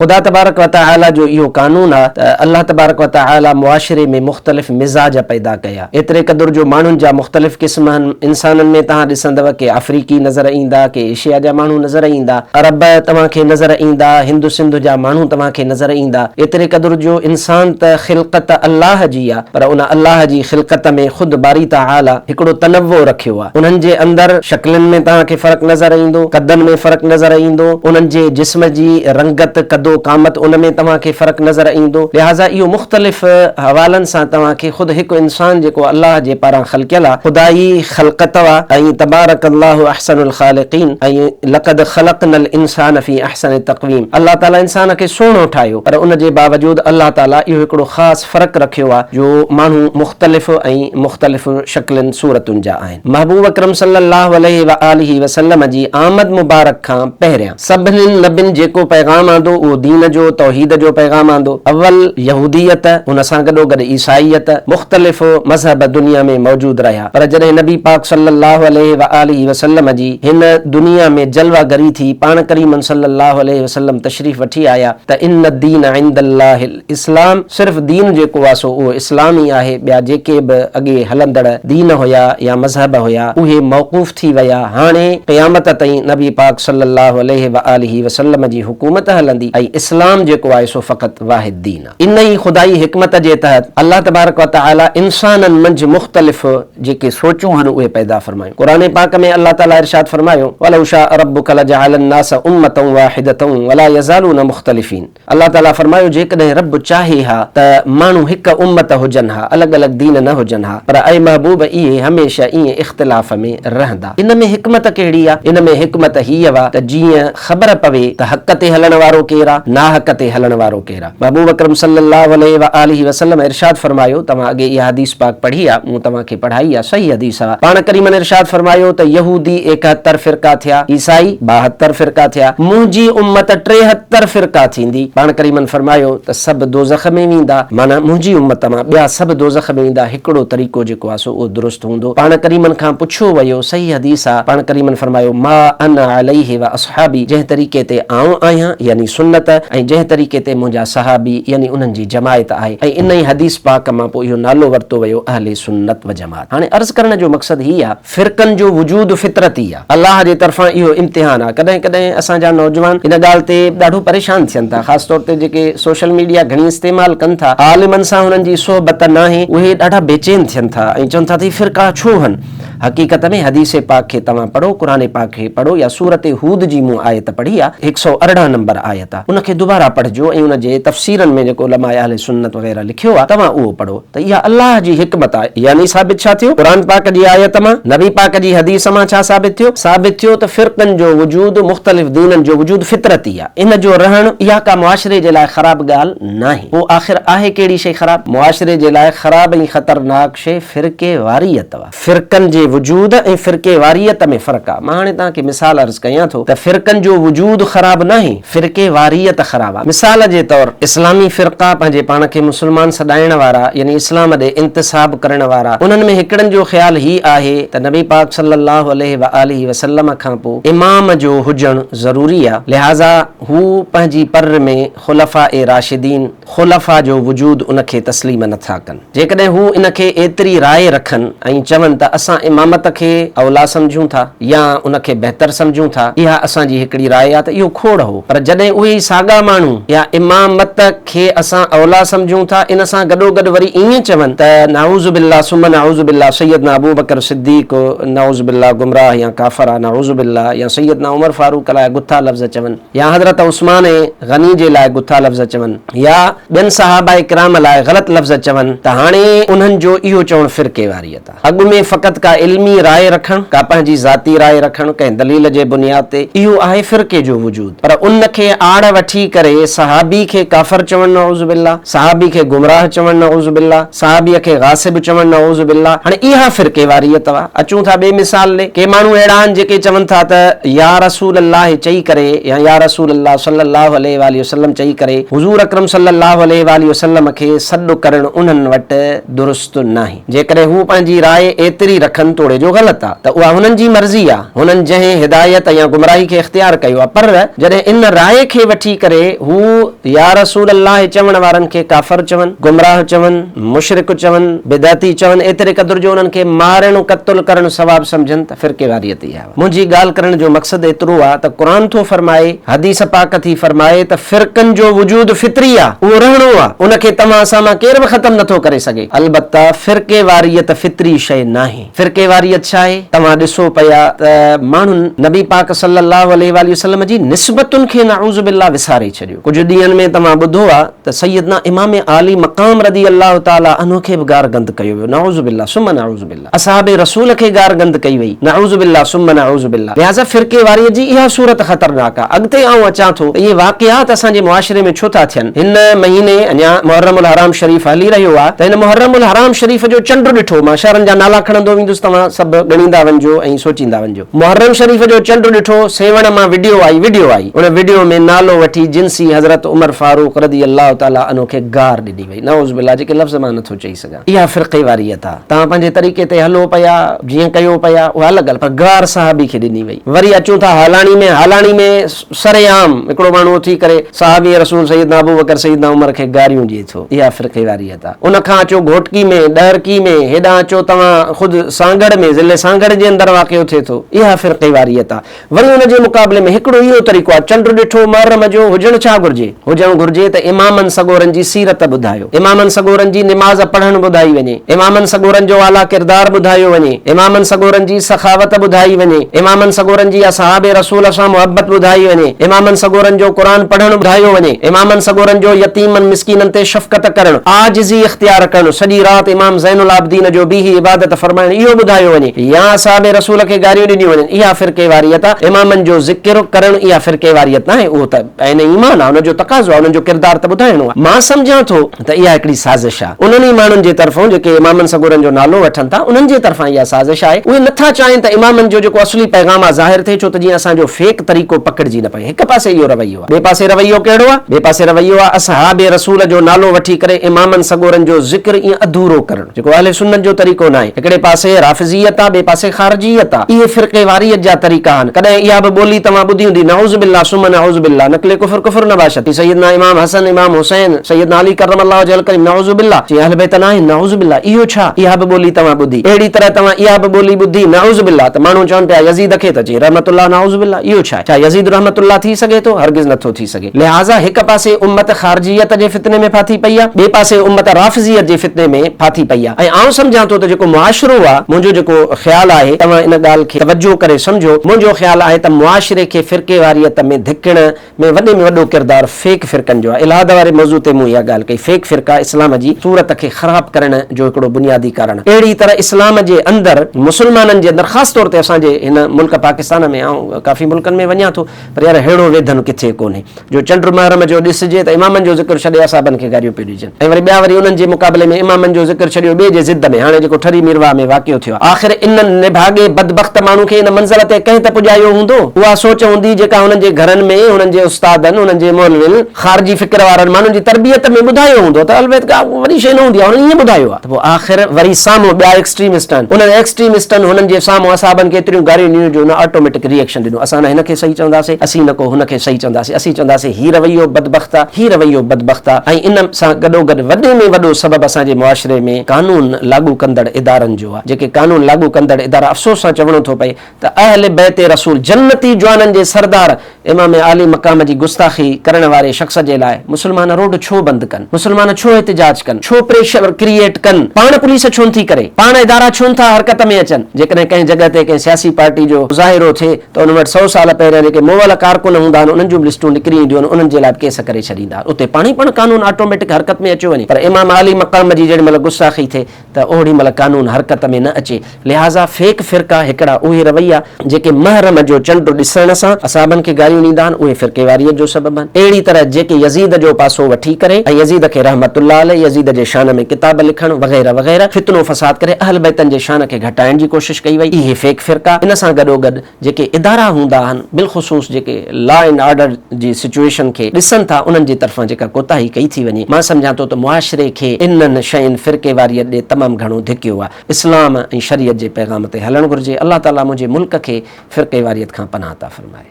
खुदा तबारक व तआला जो इहो कानून आहे त अल्लाह तबारक व तआला मुआशरे में मुख़्तलिफ़ मिज़ाज पैदा कया। एतिरे क़दुरु जो माण्हुनि जा मुख़्तलिफ़ क़िस्म आहिनि। इंसाननि में तव्हां ॾिसंदव के अफ्रीकी नज़र ईंदा, के एशिया जा माण्हू नज़र ईंदा, अरब तव्हांखे नज़र ईंदा, हिंदु सिंध जा माण्हू तव्हांखे नज़र ईंदा। एतिरे क़दुरु जो इंसान त ख़िलक़त अल्लाह जी आहे, पर उन अल्लाह जी ख़िलक़त में ख़ुदि बारी तआला हिकिड़ो तनव्वु रखियो आहे। उन्हनि जे अंदरि शक्लनि में तव्हांखे फ़र्क़ु नज़र ईंदो, कदनि में फ़र्क़ु नज़र ईंदो, उन्हनि जे जिस्म जी रंगत कदो कामत उनमें तव्हांखे फ़र्क़ु नज़र ईंदो। लिहाज़ा इहो मुख़्तलिफ़ हवालनि सां तव्हांखे ख़ुदि हिकु इंसान जेको अल्लाह जे पारां ख़ल्क़ियल आहे, ख़ुदाई ख़ल्क़त आहे। ऐं तबारक अल्लाहु अहसनुल ख़ालिक़ीन, ऐं लक़द ख़लक़नल इंसान फ़ी अहसनि तक़वीम। अल्लाह ताला इंसान खे सुहिणो ठाहियो, पर उन जे बावजूद अल्लाह ताला इहो हिकिड़ो ख़ासि फ़र्क़ु रखियो आहे जो माण्हू मुख़्तलिफ़ ऐं मुख़्तलिफ़ शक्लनि सूरतुनि जा आहिनि। महबूब अकरम सल्लल्लाहु अलैहि व आलिहि वसल्लम जी आमद मुबारक खां पहिरियां सभिनी नबियुनि जेको पैगाम आंदो उहो दीन जो, तौहीद जो पैगाम आंदो। अव्वल यहूदियत, उन सां गॾोगॾु ईसाईयत, मुख़्तलिफ़ मज़हब दुनिया में मौजूद रहिया। पर जॾहिं नबी पाक सल्लल्लाहु अलैहि व आलिहि वसल्लम जी हिन दुनिया में जलवागरी थी, पाण करीमन सल्लल्लाहु अलैहि वसल्लम तशरीफ़ वठी आया त इन दीन इंदल्लाहिल इस्लाम, सिर्फ़ दीन जेको आहे सो उहो इस्लाम ई आहे। ॿिया जेके बि अॻे हलंदड़ दीन हुया या मज़हब हुया उहे मौक़ूफ़ थी विया। हाणे क़यामत ताईं नबी पाक सल्लल्लाहु अलैहि व आलिहि वसल्लम जी हुकूमत हलंदी ऐं इस्लाम जेको आहे सो फ़क़त वाहिद दीन आहे। इन ई ख़ुदाई हिकमत जे तहत अल्लाह तबारक व तआला इंसाननि मंझि मुख़्तलिफ़ जेके सोचूं आहिनि उहे पैदा फ़रमायूं। क़ुरान पाक में अल्लाह ताला इरशाद फ़रमायो, वलौ शाअ रब्बुक लजअलन नास उम्मतन वाहिदतन वला यज़ालून मुख़्तलिफ़ीन। अल्लाह ताला फ़रमायो, जेकॾहिं रब चाहे हा त माण्हू हिकु उम्मत हुजनि हा, अलॻि अलॻि दीन न हुजनि हा, पर ऐं महबूब इहे हमेशह ईअं इख़्तिलाफ़ में रहंदा। इन में हिकमत कहिड़ी आहे? इन में हिकमत हीअ आहे त जीअं ख़बर पवे त हक़ ते हलण वारो केरु आहे, नाहक़ ते हलण वारो केरु आहे। महबूब अकरम सल्लल्लाहु अलैहि व आलिहि वसल्लम इरशाद फ़रमायो, तव्हां अॻे इहा हदीस पाक पढ़ी आहे, मूं तव्हांखे पढ़ाई आहे, सही हदीस आहे। पाण करीमन इरशाद फ़रमायो त यहूदी 71 फ़िरका थिया, ईसाई 72 फ़िरका थिया, मुंहिंजी उम्मत 73 फ़िरका थींदी। पाण करीमन फ़रमायो त सभु दोज़ख में वेंदा, माना मुंहिंजी उम्मत मां ॿिया सभु दोज़ख में वेंदा, हिकिड़ो तरीक़ो जेको आहे सो उहो दुरुस्त हूंदो। पाण करीमन खां पुछियो वियो, सही हदीस आहे, पाण करीमन फ़रमायो, मा अना अलैहि व असहाबी, जंहिं तरीक़े ते आऊं आहियां यानी सुन्नत, ऐं जंहिं तरीक़े ते मुंहिंजा सहाबी यानी उन्हनि जी जमायत आहे। ऐं इन ई हदीस पाक मां पोइ इहो नालो वरितो वियो अहले सुन्नत व जमात। हाणे अर्ज़ करण जो मक़सदु हीअ आहे, फ़िरक़नि जो वजूद फितरती आहे, अल्लाह जे तरफ़ां इहो इम्तिहान आहे। कॾहिं कॾहिं असांजा नौजवान इन ॻाल्हि ते ॾाढो परेशान थियनि था, ख़ासि तौर ते जेके सोशल मीडिया घणी इस्तेमालु कनि था, आलिमनि सां हुननि जी सोहबत नाहे, उहे ॾाढा बेचैन थियनि था ऐं चवनि था त फ़िरका छो हन। हक़ीक़त में हदीस पाक खे तव्हां पढ़ो, क़ुरान पाक खे पढ़ो, या सूरत हूद जी मूं आयत पढ़ी आहे, 118 नंबर आयत आहे, उनखे दुबारा पढ़जो ऐं उनजे तफ़सीरनि में जेको उलमा अहले सुन्नत वग़ैरह लिखियो आहे तव्हां उहो पढ़ो त इहा अल्लाह जी हिकमत आहे। यानी साबित छा थियो? क़ुरान पाक जी आयत मां, नबी पाक जी हदीस मां छा साबित थियो? साबित थियो त फ़िरक़नि जो वजूद, मुख़्तलिफ़ दीननि जो वजूद फितरती आहे। इन जो रहण इहा का मुआशरे जे लाइ ख़राब ॻाल्हि नाहे। पोइ आख़िर आहे कहिड़ी शइ ख़राब? मुआशरे जे लाइ ख़राब ऐं ख़तरनाक शइ फ़िरके वारियत आहे। फ़िरक़नि जे वजूद ऐं फ़िरके वारियत में फ़र्क़ु आहे। मां हाणे तव्हांखे मिसाल अर्ज़ कयां थो त फ़िरक़नि जो वजूद ख़राब नाहे, फ़िरके वारियत ख़राब आहे। मिसाल जे तौर इस्लामी फ़िरक़ा पंहिंजे पाण खे मुस्लमान सॾाइण वारा यानी इस्लाम ॾे इंतिसाब करण वारा, उन्हनि में हिकिड़नि जो ख़्याल ही आहे त नबी पाक सल्लल्लाहु अलैहि व आलिहि वसल्लम खां पोइ इमाम जो हुजणु ज़रूरी आहे। लिहाज़ा हू पंहिंजी पर में ख़ुलफ़ा ए राशिदीन, ख़ुलफ़ा जो वजूद उनखे तस्लीम नथा कनि। जेकॾहिं हू इनखे एतिरी राय रखनि ऐं चवनि त असां इमामत खे औला सम्झूं था या उनखे बहितर सम्झूं था, इहा असांजी हिकिड़ी राय आहे, त इहो खोड़ हो। पर जॾहिं उहे ई साॻा माण्हू या इमामत खे असां औला सम्झूं था, इन सां गॾोगॾु वरी ईअं चवनि त नाऊज़ु बिल्लाह सुम नाऊज़ु बिल्लाह सैयदना अबू बकर सिद्दीक़ नाऊज़ु बिल्लाह गुमराह या काफ़र आहे नाऊज़ु बिल्लाह, या सैयदना उमर फारूक लाइ गुथा लफ़्ज़ चवनि, या हज़रत उस्मान गनी जे लाइ गुथा लफ़्ज़ चवनि, या ॿियनि सहाबा किराम लाइ ग़लति लफ़्ज़ चवनि, त हाणे उन्हनि जो इहो चवणु फ़िरके वारियत आहे। अॻु में फ़क़ति का इल्मी राय रखणु, का पंहिंजी ज़ाती राय रखणु कंहिं दलील जे बुनियाद ते, इहो आहे फ़िरके जो वजूद। पर उनखे आड़ वठी करे सहाबी खे काफ़िर चवणु नाऊज़ु बिल्लाह, सहाबी खे गुमराह चवणु नाऊज़ु बिल्लाह, सहाबीअ खे गासिब चवणु नाऊज़ु बिल्लाह, हाणे इहा फ़िरके वारियत आहे। अचूं था ॿिए मिसाल ले, के माण्हू अहिड़ा आहिनि जेके चवनि था त या रसूल अल्लाह चई करे या रसूल अल्लाह सल्लल्लाहु अलैहि वसल्लम चई करे हुज़ूर अकरम सल्लल्लाहु अलैहि वसल्लम खे सॾु करणु उन्हनि वटि दुरुस्त नाहे। जेकॾहिं हू पंहिंजी राय एतिरी रखनि त तोड़े जो ग़लति आहे त उहा हुननि जी मर्ज़ी आहे, हुननि जंहिं हिदायत या गुमराही खे इख़्तियार कयो आहे। पर जॾहिं इन राय खे वठी करे हू या रसूल अल्लाह चवण वारनि खे काफ़िर चवनि, गुमराह चवनि, मुशरिक चवनि, बिदअती चवनि, एतिरे क़दुरु जो उन्हनि खे मारणु क़त्ल करणु सवाब सम्झनि त फ़िरक़ेवारियत ई आहे। मुंहिंजी ॻाल्हि करण जो मक़सदु एतिरो आहे त क़ुरान थो फरमाए, हदीस पाक थी फरमाए त फ़िरक़नि जो वजूद फितरी आहे, उहो रहणो आहे, उनखे तव्हां असां मां केरु बि ख़तमु नथो करे सघे। अलबत्ता फ़िरक़ेवारियत फितरी शइ नाहे। फ़िरक़ेवारियत छा आहे? तव्हां ॾिसो पिया त माण्हुनि नबी पाक सल्लल्लाहु अलैहि वसल्लम जी निस्बतुनि खे नऊज़ बिल्लाह विसारे छॾियो। कुझु ॾींहंनि में तव्हां ॿुधो आहे त सैयदना इमाम आली मक़ाम रज़ी अल्लाह ताला अन्हु खे बि गारगंद कयो वियो, नऊज़ बिल्लाह सुम्मा नऊज़ बिल्लाह। असहाबे रसूल खे गारगंद कई वई, नऊज़ बिल्लाह सुम्मा नऊज़ बिल्लाह। लिहाज़ा फ़िरक़ेवारीअ जी इहा सूरत ख़तरनाक आहे। अॻिते आऊं अचां थो इहे वाक़ियात असांजे मुआशिरे में छो था थियनि। हिन महीने अञा मुहर्रमुल हराम शरीफ़ हली रहियो आहे त हिन मुहर्रमुल हराम शरीफ़ जो चंड ॾिठो, मां शहरनि जा नाला खणंदो वेंदुसि, तव्हां सभु ॻणींदा वञिजो ऐं सोचींदा वञिजो। मुहर्रम शरीफ़ जो चंड ॾिठो, सेवण मां वीडियो आई उन वीडियो में नालो वठी जिनसी हज़रत उमर फारूक रज़ी अल्लाह ताला अन्हु खे गार ॾिनी वई, नऊज़ बिल्लाह, जेके लफ़्ज़ मां नथो चई सघां। इहा फ़िरक़ेवारियत आहे। तव्हां पंहिंजे तरीक़े ते हलो पिया, जीअं कयो पिया, उहा अलॻि ॻाल्हि, पर गार सहाबी खे ॾिनी वई। वरी अचूं था हालाणी में सरेआम हिकिड़ो माण्हू उथी करे सहाबी रसूल सैयदना अबू बकर सैयदना उमर खे गारियूं ॾिए थो। इहा फ़िरक़ेवारियत आहे। उन खां अचो घोटकी में, ॾहरकी में, हेॾां अचो तव्हां ख़ुदि सांगड़ में, ज़िले सांगड़ जे अंदरि वाक़ियो थिए थो। इहा फ़िरक़ेवारियत आहे। वरी उन जे मुक़ाबले में हिकिड़ो इहो तरीक़ो आहे, चंड ॾिठो मुहर्रम जो, हुजणु छा घुर्जे? हुजणु घुर्जे त इमामनि सगोरनि जी सीरत ॿुधायो, इमामनि सगोरनि जी निमाज़ पढ़णु ॿुधाई वञे, इमामनि सगोरनि जो आला किरदार ॿुधायो वञे, इमामनि सगोरनि जी सखावत ॿुधाई वञे, इमामनि सगोरनि जी असहाबे रसूल सां मुहबत ॿुधाई वञे, इमामनि सगोरनि जो क़ुरान पढ़णु ॿुधायो वञे, इमामनि सगोरनि जो यतीमनि मिस्कीननि ते शफ़क़त करणु, आजिज़ी इख़्तियार करणु, सॼी राति इमाम ज़ैनुल आबिदीन जो बीही इबादत फरमाइणु, इहो ॿुधायो वञे, या असहाबे रसूल खे गारियूं ॾिनियूं वञनि। इहा फ़िरक़ेवारियत आहे। इमामनि जो ज़िक्र करणु इहा फ़िरक़ेवारियत नाहे, उहो त ऐं ईमान आहे, हुनजो तक़ाज़ो आहे, हुननि जो किरदार त ॿुधाइणो आहे। मां सम्झां थो त इहा हिकिड़ी साज़िश आहे उन्हनि माण्हुनि जे तरफ़ां जेके इमामनि सगोरनि जो नालो वठनि था, उन्हनि जे तरफ़ां इहा साज़िश आहे। उहे नथा चाहिनि त इमामनि जो जेको असली पैगाम आहे ज़ाहिर थिए, छो त जीअं असांजो फेक तरीक़ो पकड़जी न पए। हिकु पासे इहो रवैयो आहे, ॿिए पासे रवैयो कहिड़ो आहे? ॿिए पासे रवैयो आहे असहाबे रसूल जो नालो वठी करे इमामनि सगोरनि जो ज़िक्र ईअं अधूरो करणु, जेको अहले सुन्नत जो तरीक़ो न आहे। हिकिड़े पासे राफ़िज़ियत आहे, ॿिए पासे ख़ारिजियत आहे। इहे फ़िरक़ेवारियत जा तरीक़ा आहिनि। कॾहिं इहा बि ॿोली तव्हां ॿुधी हूंदी, नऊज़ बिल्लाह सुम्मा नऊज़ बिल्लाह, नक़ले कुफ़र कुफ़र नबाशती, सैयदना इमाम हसन, इमाम हुसैन, सैयदना अली करमल्लाहु वजहल करीम, नऊज़ बिल्लाह, चई अहल बैत नाहे, नऊज़ बिल्लाह। इहो छा? इहा बि ॿोली तव्हां ॿुधी। अहिड़ी तरह तव्हां इहा बि ॿोली ॿुधी, नऊज़ बिल्लाह, त माण्हू चवनि पिया यज़ीद खे त चई रहमतुल्लाह नऊज़ बिल्लाह। इहो छा? छा यज़ीद रहमतुल्लाह थी सघे थो? हरगिज़ नथो थी सघे। लिहाज़ा हिकु पासे उम्मत ख़ारिजियत जे फितने में फाथी पई आहे, ॿिए पासे उम्मत राफ़िज़ियत जे फितने में फाथी पई आहे। ऐं आउं सम्झां थो त जेको मुआशिरो आहे, मुंहिंजो जेको ख़्यालु आहे, तव्हां इन ॻाल्हि खे तवजो करे सम्झो, मुंहिंजो ख़्यालु आहे त मुआशिरे खे फ़िरक़ेवारियत में धिकण में वॾे में वॾो किरदार फेक फ़िरक़नि जो आहे। इलाद वारे मौज़ू ते मूं इहा ॻाल्हि कई, फेक फ़िरक़ा इस्लाम जी सूरत खे ख़राब करण जो हिकिड़ो बुनियादी कारण। अहिड़ी तरह इस्लाम जे अंदरि, मुस्लमाननि जे अंदरि, ख़ासि तौर ते असांजे हिन मुल्क पाकिस्तान में, ऐं काफ़ी मुल्कनि में वञा थो, पर यार अहिड़ो वेधन किथे कोन्हे जो चंड मुहर्रम जो ॾिसिजे त इमामनि जो ज़िक्र छॾे असाबनि खे गारियूं पियूं ॾिजनि, ऐं वरी ॿिया वरी उन्हनि जे मुक़ाबले में इमामनि जो ज़िक्र छॾियो ॿिए जे ज़िद में। हाणे जेको ठरी मीरवा में वाक़ियो थियो आहे, आख़िर इन्हनि निभागे बदबख़्त माण्हू खे इन मंज़िल ते कंहिं त पुॼायो हूंदो। उहा सोच हूंदी जेका हुननि जे घरनि में, हुननि जे उस्तादनि, हुननि जे मौलविन, ख़ारिजी फ़िक्र वारनि माण्हुनि जी तरबियत में ॿुधायो हूंदो त अलबत का वॾी शइ न हूंदी आहे, हुननि ईअं ॿुधायो आहे। त पोइ आख़िर वरी साम्हूं ॿिया एक्सट्रीमिस्ट आहिनि, उन्हनि एक्सट्रीमिस्टनि हुननि जे साम्हूं असाबनि खे एतिरियूं गारियूं ॾिनियूं जो हुन ऑटोमेटिक रिएक्शन ॾिनो, असां न हिन खे सही चवंदासीं, असीं न को हुन खे सही चवंदासीं, असीं चवंदासीं हीउ रवैयो बदबख़्त आहे, हीउ रवैयो बदबख़्त आहे। ऐं इन सां गॾोगॾु वॾे में वॾो सबबु असांजे मुआशिरे में कानून लागू कंदड़ इदारनि जो आहे। जेके कानून लागू कंदड़ इदारा, अफ़सोस सां चवणो थो पए त अहले बैत रसूल जन्नती जवाननि जे सरदार इमाम आली मक़ाम जी गुस्ताखी करण वारे शख़्स जे लाइ मुस्लमान रोड छो बंदि कनि, मुस्लमान छो एहतिजाज कनि, छो प्रेशर क्रिएट कनि, पाण पुलिस छो थी करे, पाण इदारा छो था हरकत में अचनि। जेकॾहिं कंहिं जॻह ते कंहिं सियासी पार्टी जो मुज़ाहिरो थिए त उन वटि 100 साल पहिरियां जेके मोवल कारकुन हूंदा आहिनि, उन्हनि जूं लिस्टूं निकिरी ईंदियूं आहिनि, उन्हनि जे लाइ केस करे छॾींदा, उते पाण कानून ऑटोमेटिक हरकत में अची वञे। पर इमाम आली मक़ाम जी जेॾी महिल गुस्ताखी थिए त ओड़ी महिल कानून हरकत में न अचे। लिहाज़ा फेक फ़िरक़ा हिकिड़ा उहे रवैया जेके महरम जो चंड ॾिसण सां असाबनि खे गारियूं ॾींदा आहिनि, उहे फ़िरक़ेवारियत जो सबबु आहिनि। अहिड़ी तरह जेके यज़ीद जो पासो वठी करे ऐं यज़ीद खे रहमतुल्लाह अलैह, यज़ीद जे शान में किताब लिखणु वग़ैरह वग़ैरह, फितनो फ़साद करे अहल बैतनि जे शान खे घटाइण जी कोशिशि कई वई, इहे फेक फ़िरक़ा। इन सां गॾोगॾु जेके इदारा हूंदा आहिनि, बिलख़ुसूस जेके लॉ एंड ऑर्डर जी सिचुएशन खे ॾिसनि था, उन्हनि जी तरफ़ां जेका कोताही कई थी वञे, मां सम्झां थो त मुआशिरे खे इन्हनि शयुनि फ़िरक़ेवारियत ॾे तमामु घणो धिकियो आहे। इस्लाम शरीयत जे पैगाम ते हलणु घुरिजे। अल्लाह ताला मुंहिंजे मुल्क खे फ़िरक़े वारियत खां पनाह अता फ़रमाए।